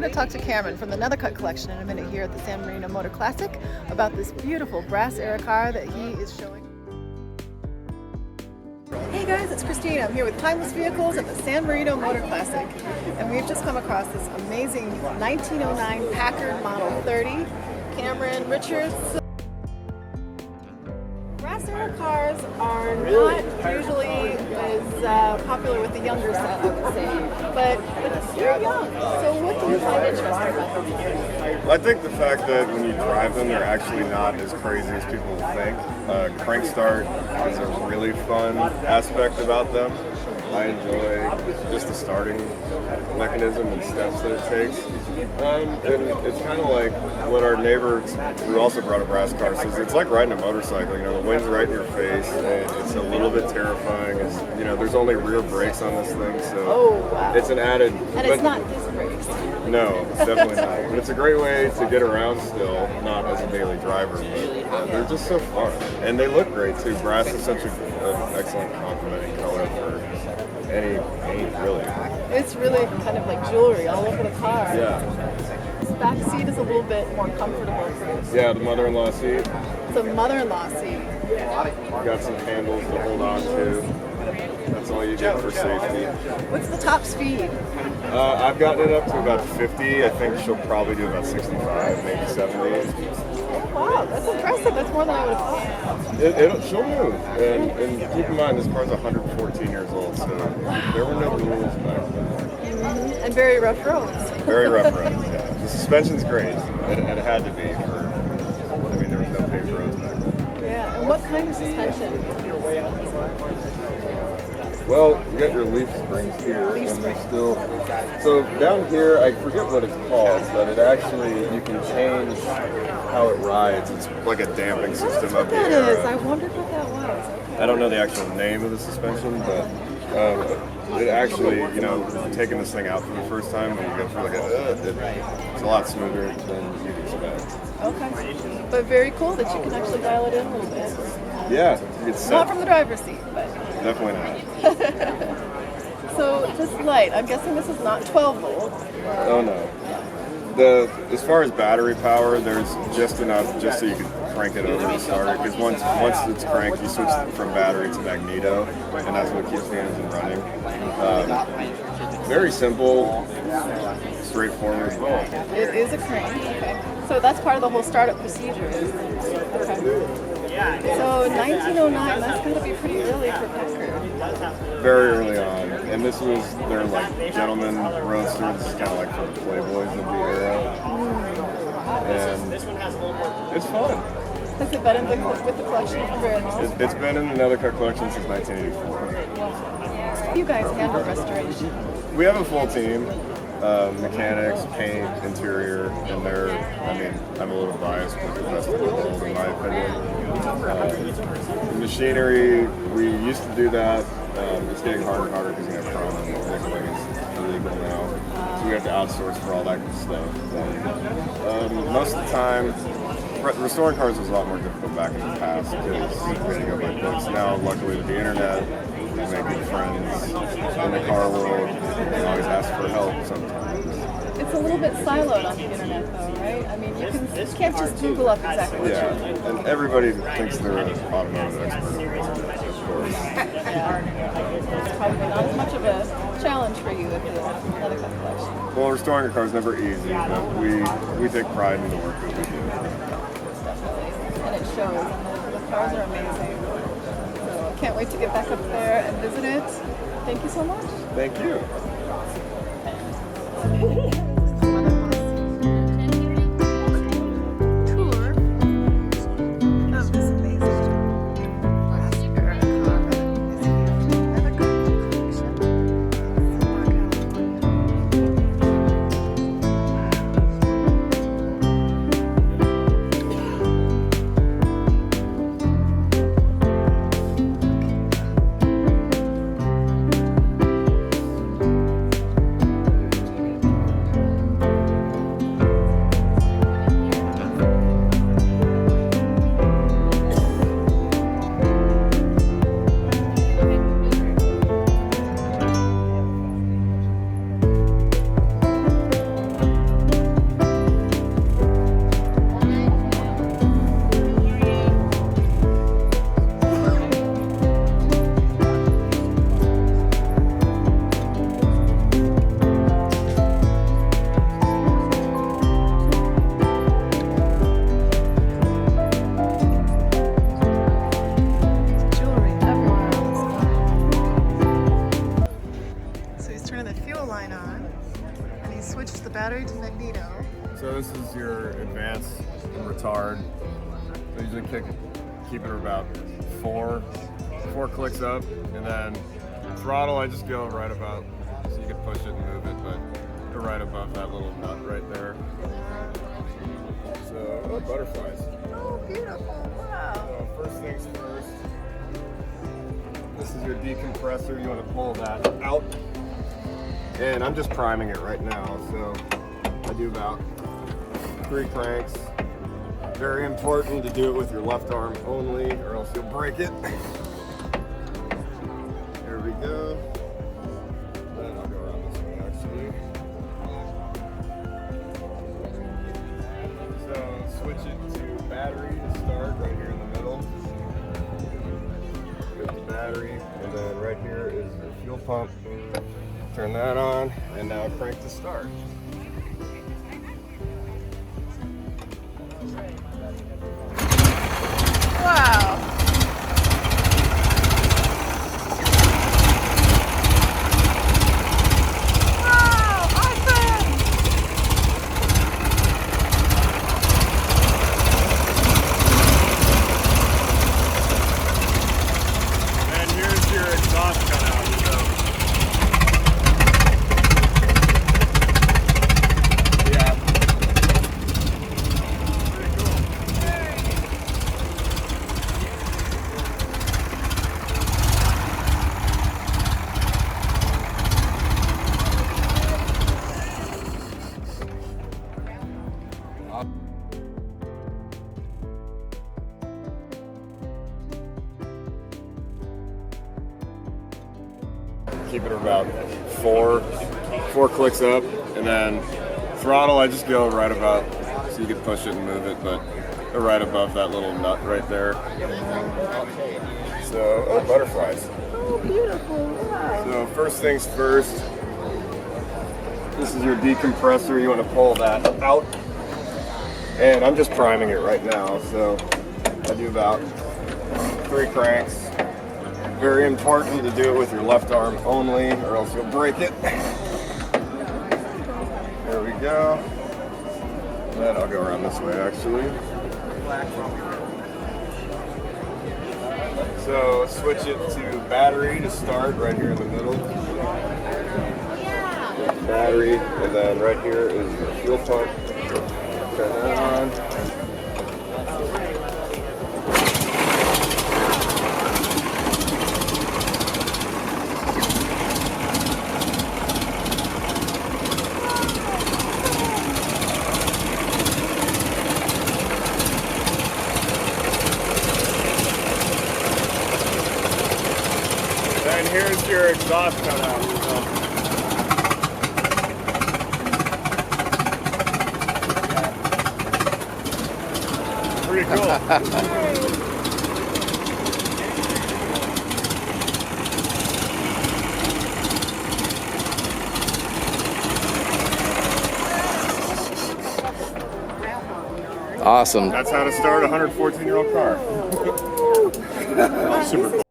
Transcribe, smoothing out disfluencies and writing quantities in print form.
going to talk to Cameron from the Nethercutt Collection in a minute here at the San Marino MotorClassic about this beautiful brass era car that he is showing. Hey guys, it's Christine. I'm here with Timeless Vehicles at the San Marino MotorClassic, and we've just come across this amazing 1909 Packard Model 30. Cameron Richards. Brass era cars are not usually as popular with the younger set, I would say, but you're young, so what do you find interesting about them? I think the fact that when you drive them, they're actually not as crazy as people think. Crank start is a really fun aspect about them. I enjoy just the starting mechanism and steps that it takes. And it's kind of like what our neighbor, who also brought a brass car, says, it's like riding a motorcycle. You know, the wind's right in your face, and it's a little bit terrifying. You know, there's only rear brakes on this thing, so it's an added... And it's not disc brakes. No, it's definitely not. But it's a great way to get around still, not as a daily driver, but they're just so fun. And they look great, too. Brass is such an excellent complementing color for any paint, really. It's really kind of like jewelry all over the car. Yeah. This back seat is a little bit more comfortable for you. Yeah, the mother-in-law seat. It's a mother-in-law seat. Got some handles to hold on to. That's all you get for safety. What's the top speed? I've gotten it up to about 50. I think she'll probably do about 65, maybe 70. Wow, that's impressive. That's more than I would have thought. She'll move. And keep in mind, this car's 114 years old, so there were no rules back then. And very rough roads. Very rough roads, yeah. The suspension's great. It had to be there was no paved roads back then. Yeah, and what kind of suspension? Well, you got your leaf springs here, and they're still... So down here, I forget what it's called, but it actually, you can change how it rides. It's like a damping system up here. That is. I wondered what that was. Okay. I don't know the actual name of the suspension, but it actually, taking this thing out for the first time, when you go through it's a lot smoother than you'd expect. Okay. But very cool that you can actually dial it in a little bit. Yeah, it's set. Not from the driver's seat, but... Definitely not. So this light, I'm guessing this is not 12 volt. Oh no. As far as battery power, there's just enough just so you can crank it over to start it. Because once it's cranked, you switch from battery to magneto, and that's what keeps the engine running. Very simple, straightforward. It is a crank. Okay. So that's part of the whole startup procedure. Okay. So 1909, that's going to be pretty early for Packard. Very early on, and this was their gentleman roadster. This is kind of like for the playboys of the era, and it's fun. Has it been with the collection for very long? It's been in the Nethercutt Collection since 1984. You guys handle restoration? We have a full team. Mechanics, paint, interior, and I'm a little biased with the best of the world in my opinion. Machinery, we used to do that. It's getting harder and harder because you have chrome and nickeling is illegal now. So we have to outsource for all that good stuff. Most of the time, restoring cars was a lot more difficult back in the past because we had to go by books. Now, luckily with the internet, we make good friends in the car world and always ask for help sometimes. It's a little bit siloed on the internet though, right? I mean, you can't just Google up exactly what you need. And everybody thinks they're an automotive expert, of course. It's probably not as much of a challenge for you with the Nethercutt Collection. Well, restoring a car is never easy, but we take pride in the work that we do. Definitely, and it shows, and the cars are amazing. So I can't wait to get back up there and visit it. Thank you so much. Thank you. your advance and retard. So usually keep it about four clicks up, and then throttle I just go right about, so you can push it and move it, but go right above that little nut right there. So butterflies. Oh, beautiful! Wow. So first things first. This is your decompressor. You want to pull that out, and I'm just priming it right now. So I do about 3 cranks. Very important to do it with your left arm only, or else you'll break it. There we go. Then I'll go around this way actually. So switch it to battery to start right here in the middle. Get the battery, and then right here is your fuel pump. Turn that on, and now crank to start. Wow. Wow, awesome. And here's your exhaust cutout. Yeah. Pretty cool. Keep it about four clicks up, and then throttle I just go right about, so you can push it and move it, but go right above that little nut right there. So butterflies. Oh, beautiful! Wow. So first things first, this is your decompressor. You want to pull that out, and I'm just priming it right now. So I do about 3 cranks. Very important to do it with your left arm only, or else you'll break it. There we go. Then I'll go around this way actually. So switch it to battery to start right here in the middle. Battery, and then right here is your fuel pump. Turn that on. And here's your exhaust cutout. Pretty cool. Awesome. That's how to start a 114-year-old car. Super cool.